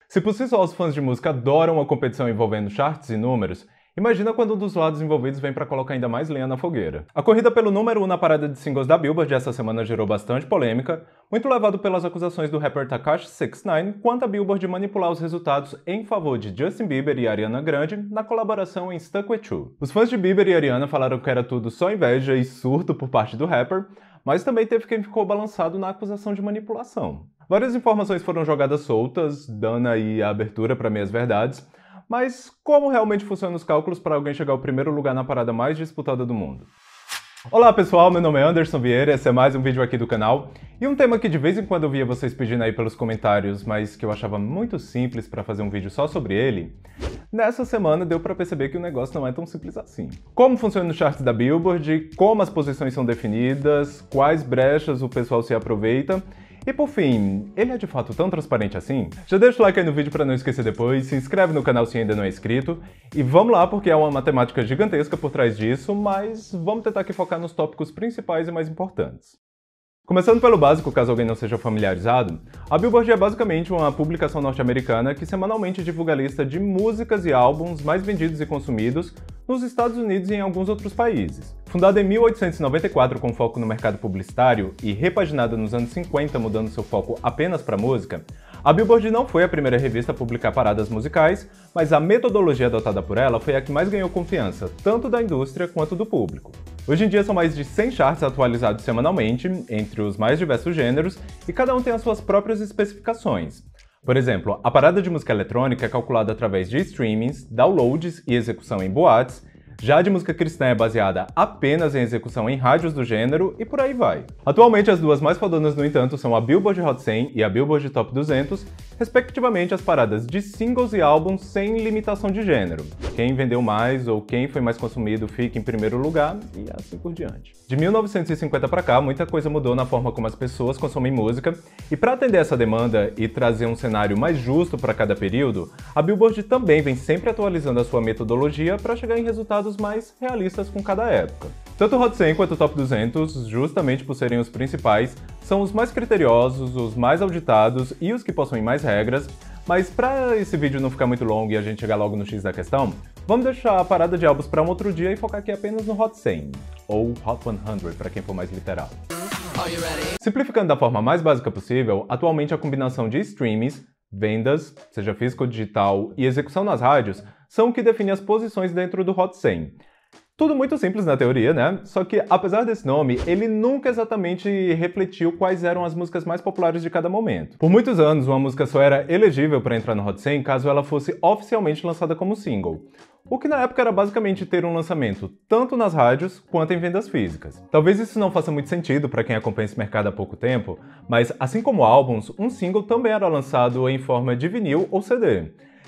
Se por si só os fãs de música adoram a competição envolvendo charts e números, imagina quando um dos lados envolvidos vem para colocar ainda mais lenha na fogueira. A corrida pelo número 1 na parada de singles da Billboard essa semana gerou bastante polêmica, muito levado pelas acusações do rapper Tekashi 69 quanto a Billboard de manipular os resultados em favor de Justin Bieber e Ariana Grande na colaboração em Stuck With You. Os fãs de Bieber e Ariana falaram que era tudo só inveja e surto por parte do rapper, mas também teve quem ficou balançado na acusação de manipulação. Várias informações foram jogadas soltas, dando aí a abertura para meias verdades, mas como realmente funcionam os cálculos para alguém chegar ao primeiro lugar na parada mais disputada do mundo? Olá pessoal, meu nome é Anderson Vieira, esse é mais um vídeo aqui do canal, e um tema que de vez em quando eu via vocês pedindo aí pelos comentários, mas que eu achava muito simples para fazer um vídeo só sobre ele, nessa semana deu para perceber que o negócio não é tão simples assim. Como funciona os charts da Billboard, como as posições são definidas, quais brechas o pessoal se aproveita, e por fim, ele é de fato tão transparente assim? Já deixa o like aí no vídeo para não esquecer depois, se inscreve no canal se ainda não é inscrito, e vamos lá porque há uma matemática gigantesca por trás disso, mas vamos tentar aqui focar nos tópicos principais e mais importantes. Começando pelo básico, caso alguém não seja familiarizado, a Billboard é basicamente uma publicação norte-americana que semanalmente divulga a lista de músicas e álbuns mais vendidos e consumidos nos Estados Unidos e em alguns outros países. Fundada em 1894 com foco no mercado publicitário e repaginada nos anos 50 mudando seu foco apenas para música, a Billboard não foi a primeira revista a publicar paradas musicais, mas a metodologia adotada por ela foi a que mais ganhou confiança, tanto da indústria quanto do público. Hoje em dia são mais de 100 charts atualizados semanalmente, entre os mais diversos gêneros, e cada um tem as suas próprias especificações. Por exemplo, a parada de música eletrônica é calculada através de streamings, downloads e execução em boates, já a de música cristã é baseada apenas em execução em rádios do gênero e por aí vai. Atualmente as duas mais fodonas, no entanto, são a Billboard Hot 100 e a Billboard Top 200, respectivamente as paradas de singles e álbuns sem limitação de gênero. Quem vendeu mais ou quem foi mais consumido fica em primeiro lugar e assim por diante. De 1950 para cá, muita coisa mudou na forma como as pessoas consomem música, e para atender essa demanda e trazer um cenário mais justo para cada período, a Billboard também vem sempre atualizando a sua metodologia para chegar em resultados mais realistas com cada época. Tanto o Hot 100 quanto o Top 200, justamente por serem os principais, são os mais criteriosos, os mais auditados e os que possuem mais regras, mas para esse vídeo não ficar muito longo e a gente chegar logo no X da questão, vamos deixar a parada de álbuns para um outro dia e focar aqui apenas no Hot 100, ou Hot 100 para quem for mais literal. Simplificando da forma mais básica possível, atualmente a combinação de streamings, vendas, seja físico ou digital, e execução nas rádios são o que define as posições dentro do Hot 100. Tudo muito simples na teoria, né? Só que, apesar desse nome, ele nunca exatamente refletiu quais eram as músicas mais populares de cada momento. Por muitos anos, uma música só era elegível para entrar no Hot 100 caso ela fosse oficialmente lançada como single, o que na época era basicamente ter um lançamento tanto nas rádios quanto em vendas físicas. Talvez isso não faça muito sentido para quem acompanha esse mercado há pouco tempo, mas assim como álbuns, um single também era lançado em forma de vinil ou CD.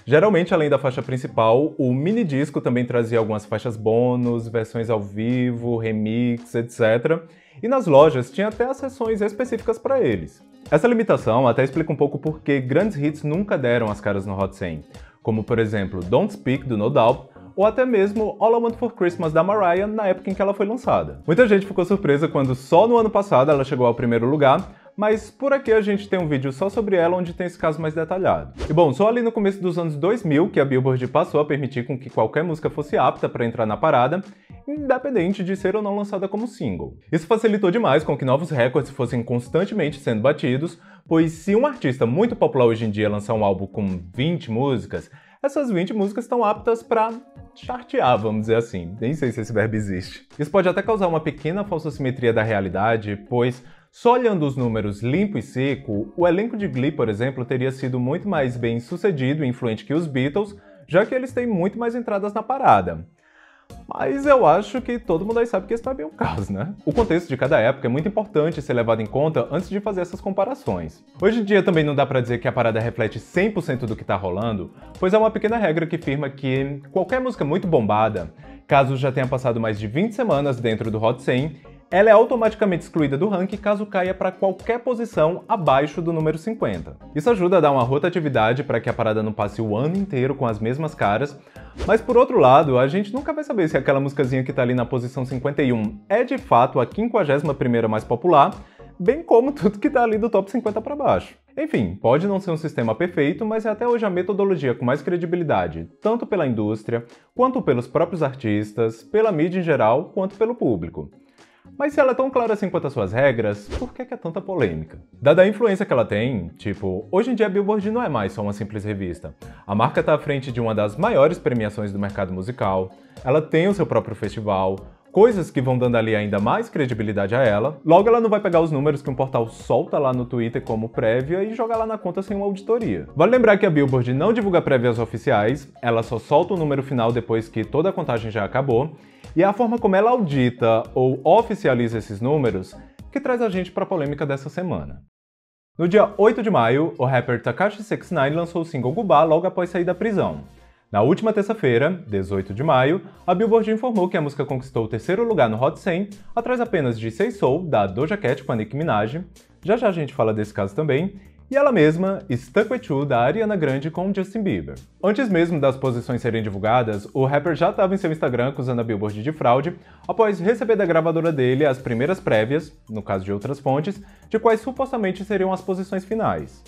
Geralmente, além da faixa principal, o mini disco também trazia algumas faixas bônus, versões ao vivo, remix, etc. E nas lojas tinha até as seções específicas para eles. Essa limitação até explica um pouco por que grandes hits nunca deram as caras no Hot 100, como por exemplo Don't Speak, do No Doubt, ou até mesmo All I Want For Christmas, da Mariah, na época em que ela foi lançada. Muita gente ficou surpresa quando só no ano passado ela chegou ao primeiro lugar, mas por aqui a gente tem um vídeo só sobre ela onde tem esse caso mais detalhado. E bom, só ali no começo dos anos 2000 que a Billboard passou a permitir com que qualquer música fosse apta para entrar na parada, independente de ser ou não lançada como single. Isso facilitou demais com que novos recordes fossem constantemente sendo batidos, pois se um artista muito popular hoje em dia lançar um álbum com 20 músicas, essas 20 músicas estão aptas para chartear, vamos dizer assim. Nem sei se esse verbo existe. Isso pode até causar uma pequena falsa simetria da realidade, pois só olhando os números limpo e seco, o elenco de Glee, por exemplo, teria sido muito mais bem sucedido e influente que os Beatles, já que eles têm muito mais entradas na parada. Mas eu acho que todo mundo aí sabe que isso não é bem o caso, né? O contexto de cada época é muito importante ser levado em conta antes de fazer essas comparações. Hoje em dia também não dá pra dizer que a parada reflete 100% do que tá rolando, pois há uma pequena regra que afirma que qualquer música muito bombada, caso já tenha passado mais de 20 semanas dentro do Hot 100, ela é automaticamente excluída do ranking caso caia para qualquer posição abaixo do número 50. Isso ajuda a dar uma rotatividade para que a parada não passe o ano inteiro com as mesmas caras, mas por outro lado, a gente nunca vai saber se aquela musicazinha que tá ali na posição 51 é de fato a 51ª mais popular, bem como tudo que tá ali do top 50 para baixo. Enfim, pode não ser um sistema perfeito, mas é até hoje a metodologia com mais credibilidade, tanto pela indústria, quanto pelos próprios artistas, pela mídia em geral, quanto pelo público. Mas se ela é tão clara assim quanto as suas regras, por que é tanta polêmica? Dada a influência que ela tem, tipo, hoje em dia a Billboard não é mais só uma simples revista. A marca está à frente de uma das maiores premiações do mercado musical, ela tem o seu próprio festival, coisas que vão dando ali ainda mais credibilidade a ela. Logo, ela não vai pegar os números que um portal solta lá no Twitter como prévia e jogar lá na conta sem uma auditoria. Vale lembrar que a Billboard não divulga prévias oficiais, ela só solta o número final depois que toda a contagem já acabou, e é a forma como ela audita ou oficializa esses números que traz a gente para a polêmica dessa semana. No dia 8 de maio, o rapper Tekashi 69 lançou o single Goodbye logo após sair da prisão. Na última terça-feira, 18 de maio, a Billboard informou que a música conquistou o terceiro lugar no Hot 100, atrás apenas de Say Soul, da Doja Cat com a Nicki Minaj, já já a gente fala desse caso também, e ela mesma, Stuck With You, da Ariana Grande com Justin Bieber. Antes mesmo das posições serem divulgadas, o rapper já estava em seu Instagram acusando a Billboard de fraude, após receber da gravadora dele as primeiras prévias, no caso de outras fontes, de quais supostamente seriam as posições finais.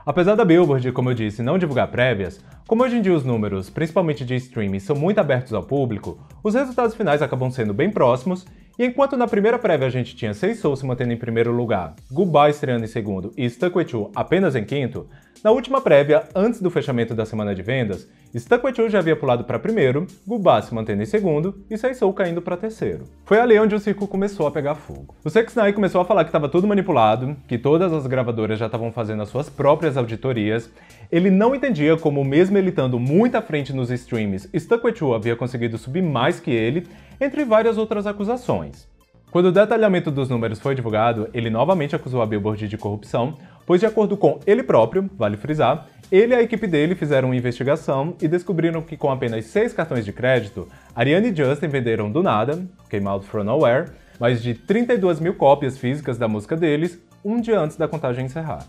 Apesar da Billboard, como eu disse, não divulgar prévias, como hoje em dia os números, principalmente de streaming, são muito abertos ao público, os resultados finais acabam sendo bem próximos, e enquanto na primeira prévia a gente tinha Say Soul se mantendo em primeiro lugar, Goodbye estreando em segundo e Stuck With You apenas em quinto, na última prévia, antes do fechamento da semana de vendas, Stuck With You já havia pulado para primeiro, Goodbye se mantendo em segundo e Say Soul caindo para terceiro. Foi ali onde o circo começou a pegar fogo. O 69 começou a falar que estava tudo manipulado, que todas as gravadoras já estavam fazendo as suas próprias auditorias. Ele não entendia como, mesmo ele estando muito à frente nos streams, Stuck With You havia conseguido subir mais que ele, entre várias outras acusações. Quando o detalhamento dos números foi divulgado, ele novamente acusou a Billboard de corrupção, pois de acordo com ele próprio, vale frisar, ele e a equipe dele fizeram uma investigação e descobriram que com apenas 6 cartões de crédito, Ariana e Justin venderam do nada, came out from nowhere, mais de 32 mil cópias físicas da música deles, um dia antes da contagem encerrar.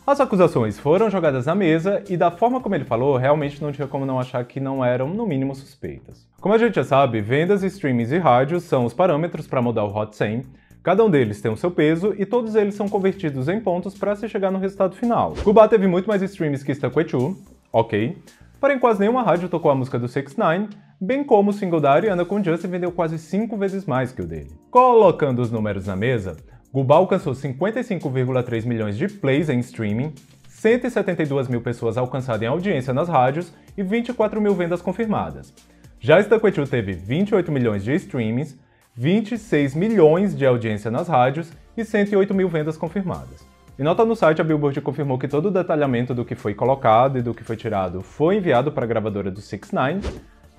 As acusações foram jogadas na mesa e da forma como ele falou, realmente não tinha como não achar que não eram, no mínimo, suspeitas. Como a gente já sabe, vendas, streamings e rádios são os parâmetros para mudar o Hot 100, cada um deles tem o seu peso e todos eles são convertidos em pontos para se chegar no resultado final. Goodbye teve muito mais streams que Stuck With You, ok, porém quase nenhuma rádio tocou a música do 69, bem como o single da Ariana com Justin vendeu quase 5 vezes mais que o dele. Colocando os números na mesa, Goodbye alcançou 55,3 milhões de plays em streaming, 172 mil pessoas alcançadas em audiência nas rádios e 24 mil vendas confirmadas. Já Stuck With You teve 28 milhões de streamings, 26 milhões de audiência nas rádios e 108 mil vendas confirmadas. Em nota no site, a Billboard confirmou que todo o detalhamento do que foi colocado e do que foi tirado foi enviado para a gravadora do 69,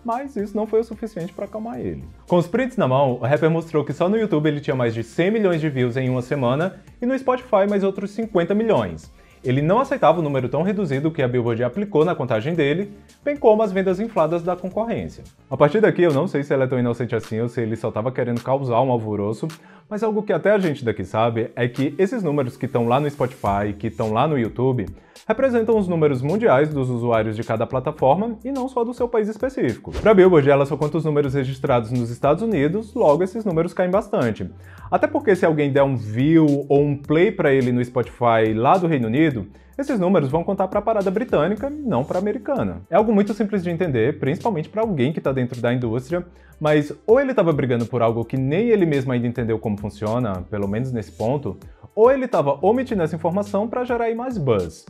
mas isso não foi o suficiente para acalmar ele. Com os prints na mão, o rapper mostrou que só no YouTube ele tinha mais de 100 milhões de views em uma semana e no Spotify mais outros 50 milhões. Ele não aceitava o número tão reduzido que a Billboard aplicou na contagem dele, bem como as vendas infladas da concorrência. A partir daqui, eu não sei se ela é tão inocente assim ou se ele só estava querendo causar um alvoroço, mas algo que até a gente daqui sabe é que esses números que estão lá no Spotify, que estão lá no YouTube, representam os números mundiais dos usuários de cada plataforma e não só do seu país específico. Para a Billboard, ela só conta os números registrados nos Estados Unidos, logo esses números caem bastante. Até porque se alguém der um view ou um play para ele no Spotify lá do Reino Unido, esses números vão contar para a parada britânica, não para a americana. É algo muito simples de entender, principalmente para alguém que está dentro da indústria, mas ou ele estava brigando por algo que nem ele mesmo ainda entendeu como funciona, pelo menos nesse ponto, ou ele estava omitindo essa informação para gerar aí mais buzz.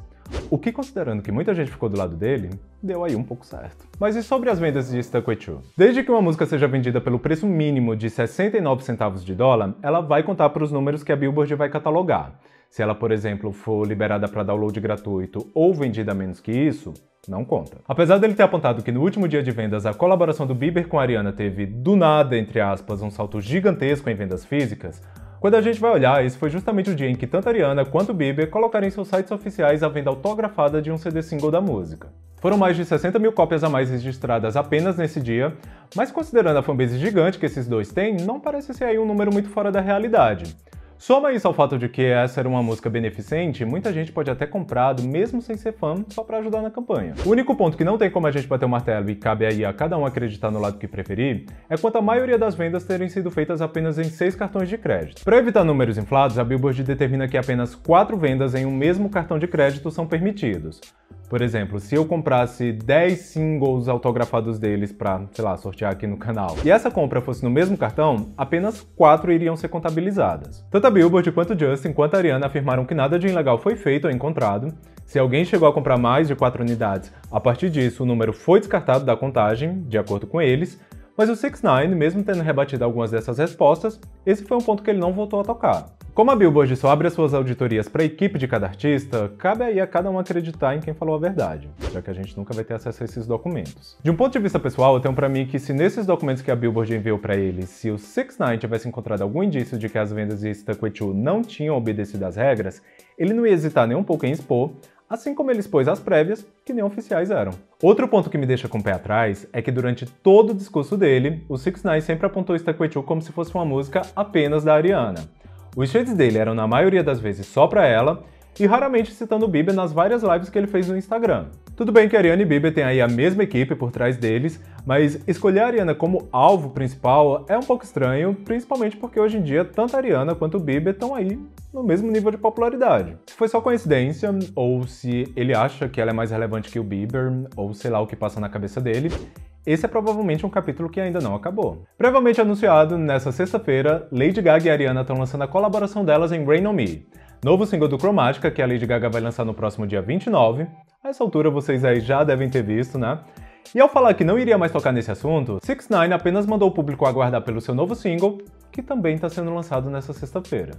O que, considerando que muita gente ficou do lado dele, deu aí um pouco certo. Mas e sobre as vendas de Stuck With You? Desde que uma música seja vendida pelo preço mínimo de 69 centavos de dólar, ela vai contar para os números que a Billboard vai catalogar. Se ela, por exemplo, for liberada para download gratuito ou vendida a menos que isso, não conta. Apesar dele ter apontado que no último dia de vendas a colaboração do Bieber com a Ariana teve, do nada, entre aspas, um salto gigantesco em vendas físicas, quando a gente vai olhar, esse foi justamente o dia em que tanto a Ariana quanto o Bieber colocaram em seus sites oficiais a venda autografada de um CD single da música. Foram mais de 60 mil cópias a mais registradas apenas nesse dia, mas considerando a fanbase gigante que esses dois têm, não parece ser aí um número muito fora da realidade. Soma isso ao fato de que essa era uma música beneficente, muita gente pode até comprado mesmo sem ser fã, só pra ajudar na campanha. O único ponto que não tem como a gente bater o martelo e cabe aí a cada um acreditar no lado que preferir, é quanto a maioria das vendas terem sido feitas apenas em 6 cartões de crédito. Para evitar números inflados, a Billboard determina que apenas 4 vendas em um mesmo cartão de crédito são permitidos. Por exemplo, se eu comprasse 10 singles autografados deles pra, sei lá, sortear aqui no canal, e essa compra fosse no mesmo cartão, apenas 4 iriam ser contabilizadas. Tanto a Billboard quanto Justin quanto a Ariana afirmaram que nada de ilegal foi feito ou encontrado. Se alguém chegou a comprar mais de 4 unidades, a partir disso o número foi descartado da contagem, de acordo com eles, mas o 6ix9ine, mesmo tendo rebatido algumas dessas respostas, esse foi um ponto que ele não voltou a tocar. Como a Billboard só abre as suas auditorias para a equipe de cada artista, cabe aí a cada um acreditar em quem falou a verdade, já que a gente nunca vai ter acesso a esses documentos. De um ponto de vista pessoal, eu tenho para mim que se nesses documentos que a Billboard enviou para eles, se o 6ix9ine tivesse encontrado algum indício de que as vendas de Stuck With You não tinham obedecido às regras, ele não ia hesitar nem um pouco em expor, assim como ele expôs as prévias, que nem oficiais eram. Outro ponto que me deixa com o pé atrás é que durante todo o discurso dele, o 6ix9ine sempre apontou Stuck With You como se fosse uma música apenas da Ariana. Os shades dele eram na maioria das vezes só pra ela, e raramente citando o Bieber nas várias lives que ele fez no Instagram. Tudo bem que Ariana e Bieber têm aí a mesma equipe por trás deles, mas escolher a Ariana como alvo principal é um pouco estranho, principalmente porque hoje em dia tanto a Ariana quanto o Bieber estão aí no mesmo nível de popularidade. Se foi só coincidência, ou se ele acha que ela é mais relevante que o Bieber, ou sei lá o que passa na cabeça dele, esse é provavelmente um capítulo que ainda não acabou. Previamente anunciado, nessa sexta-feira, Lady Gaga e Ariana estão lançando a colaboração delas em Rain On Me, novo single do Chromatica que a Lady Gaga vai lançar no próximo dia 29. A essa altura vocês aí já devem ter visto, né? E ao falar que não iria mais tocar nesse assunto, 6ix9ine apenas mandou o público aguardar pelo seu novo single, que também está sendo lançado nessa sexta-feira.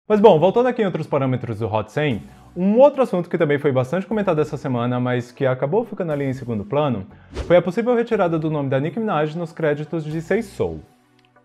Mas bom, voltando aqui em outros parâmetros do Hot 100, um outro assunto que também foi bastante comentado essa semana, mas que acabou ficando ali em segundo plano, foi a possível retirada do nome da Nicki Minaj nos créditos de Say So.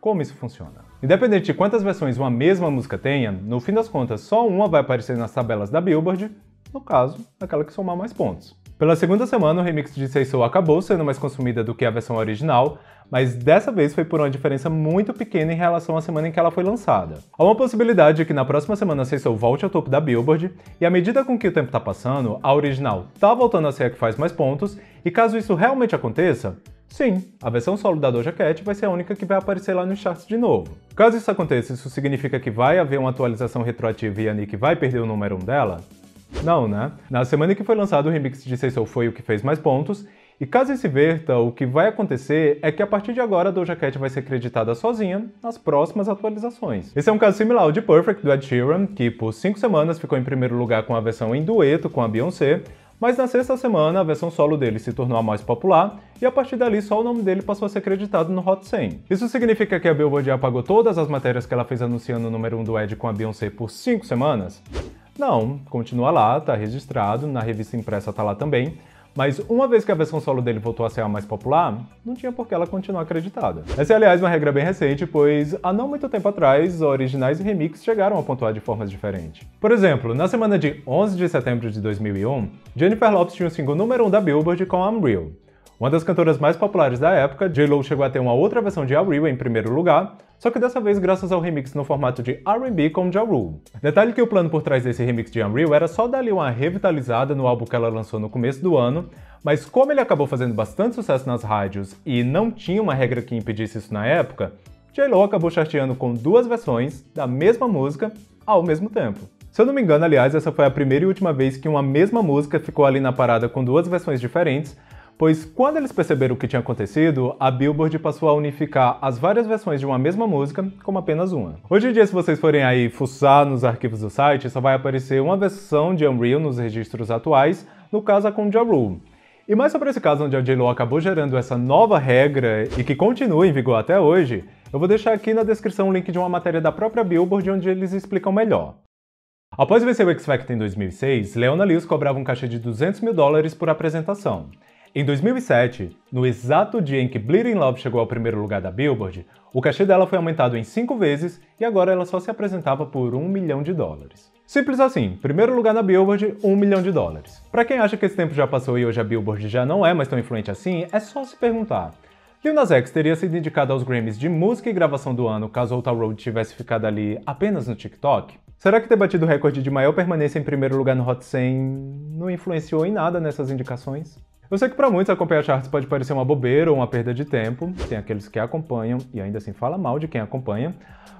Como isso funciona? Independente de quantas versões uma mesma música tenha, no fim das contas só uma vai aparecer nas tabelas da Billboard, no caso, aquela que somar mais pontos. Pela segunda semana, o remix de Say So acabou sendo mais consumida do que a versão original, mas dessa vez foi por uma diferença muito pequena em relação à semana em que ela foi lançada. Há uma possibilidade de que na próxima semana Say So volte ao topo da Billboard, e à medida com que o tempo tá passando, a original tá voltando a ser a que faz mais pontos, e caso isso realmente aconteça, sim, a versão solo da Doja Cat vai ser a única que vai aparecer lá nos charts de novo. Caso isso aconteça, isso significa que vai haver uma atualização retroativa e a Nicki vai perder o número 1 dela? Não, né? Na semana que foi lançado, o remix de Say So foi o que fez mais pontos, e caso isso se verta, o que vai acontecer é que a partir de agora a Doja Cat vai ser creditada sozinha nas próximas atualizações. Esse é um caso similar ao de Perfect, do Ed Sheeran, que por 5 semanas ficou em primeiro lugar com a versão em dueto com a Beyoncé, mas na sexta semana a versão solo dele se tornou a mais popular, e a partir dali só o nome dele passou a ser creditado no Hot 100. Isso significa que a Billboard apagou todas as matérias que ela fez anunciando o número 1 do Ed com a Beyoncé por 5 semanas? Não, continua lá, tá registrado, na revista impressa tá lá também, mas uma vez que a versão solo dele voltou a ser a mais popular, não tinha por que ela continuar acreditada. Essa é, aliás, uma regra bem recente, pois há não muito tempo atrás, originais e remix chegaram a pontuar de formas diferentes. Por exemplo, na semana de 11 de setembro de 2001, Jennifer Lopez tinha o single número 1 da Billboard com I'm Real. Uma das cantoras mais populares da época, J.Lo chegou a ter uma outra versão de I'm Real em primeiro lugar, só que dessa vez graças ao remix no formato de R&B com Ja Rule. Detalhe que o plano por trás desse remix de I'm Real era só dar ali uma revitalizada no álbum que ela lançou no começo do ano, mas como ele acabou fazendo bastante sucesso nas rádios e não tinha uma regra que impedisse isso na época, J.Lo acabou charteando com 2 versões da mesma música ao mesmo tempo. Se eu não me engano, aliás, essa foi a primeira e última vez que uma mesma música ficou ali na parada com 2 versões diferentes, pois quando eles perceberam o que tinha acontecido, a Billboard passou a unificar as várias versões de uma mesma música como apenas uma. Hoje em dia, se vocês forem aí fuçar nos arquivos do site, só vai aparecer uma versão de Unreal nos registros atuais, no caso a com Ja Rule. E mais sobre esse caso onde a J.Lo acabou gerando essa nova regra e que continua em vigor até hoje, eu vou deixar aqui na descrição o link de uma matéria da própria Billboard onde eles explicam melhor. Após vencer o X Factor em 2006, Leona Lewis cobrava um cachê de $200 mil por apresentação. Em 2007, no exato dia em que Bleeding Love chegou ao primeiro lugar da Billboard, o cachê dela foi aumentado em 5 vezes e agora ela só se apresentava por $1 milhão. Simples assim, primeiro lugar na Billboard, $1 milhão. Pra quem acha que esse tempo já passou e hoje a Billboard já não é mais tão influente assim, é só se perguntar. Lil Nas X teria sido indicado aos Grammys de música e gravação do ano caso Old Town Road tivesse ficado ali apenas no TikTok? Será que ter batido o recorde de maior permanência em primeiro lugar no Hot 100 não influenciou em nada nessas indicações? Eu sei que pra muitos acompanhar charts pode parecer uma bobeira ou uma perda de tempo, tem aqueles que acompanham e ainda assim fala mal de quem acompanha,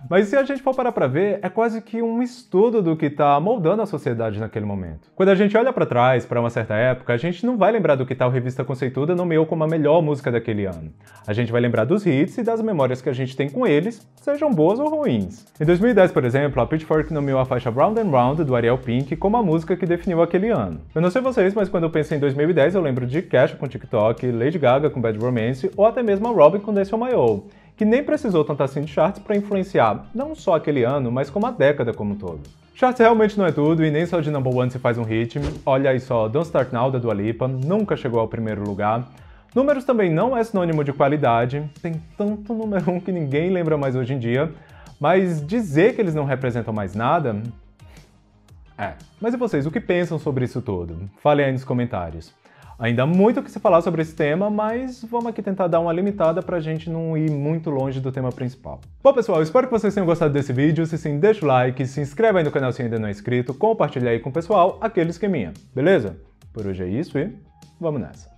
mas se a gente for parar pra ver, é quase que um estudo do que tá moldando a sociedade naquele momento. Quando a gente olha pra trás, pra uma certa época, a gente não vai lembrar do que tal revista conceituada nomeou como a melhor música daquele ano. A gente vai lembrar dos hits e das memórias que a gente tem com eles, sejam boas ou ruins. Em 2010, por exemplo, a Pitchfork nomeou a faixa Round and Round, do Ariel Pink, como a música que definiu aquele ano. Eu não sei vocês, mas quando eu penso em 2010, eu lembro de Kesha com TikTok, Lady Gaga com Bad Romance, ou até mesmo a Robyn com Dance On My Own, que nem precisou tanto assim de charts para influenciar não só aquele ano, mas como a década como um todo. Charts realmente não é tudo e nem só de number one se faz um hit. Olha aí só, Don't Start Now da Dua Lipa, nunca chegou ao primeiro lugar. Números também não é sinônimo de qualidade, tem tanto número 1 que ninguém lembra mais hoje em dia, mas dizer que eles não representam mais nada... Mas e vocês, o que pensam sobre isso tudo? Falem aí nos comentários. Ainda há muito o que se falar sobre esse tema, mas vamos aqui tentar dar uma limitada pra gente não ir muito longe do tema principal. Bom pessoal, espero que vocês tenham gostado desse vídeo, se sim, deixa o like, se inscreve aí no canal se ainda não é inscrito, compartilha aí com o pessoal aquele esqueminha, beleza? Por hoje é isso e vamos nessa!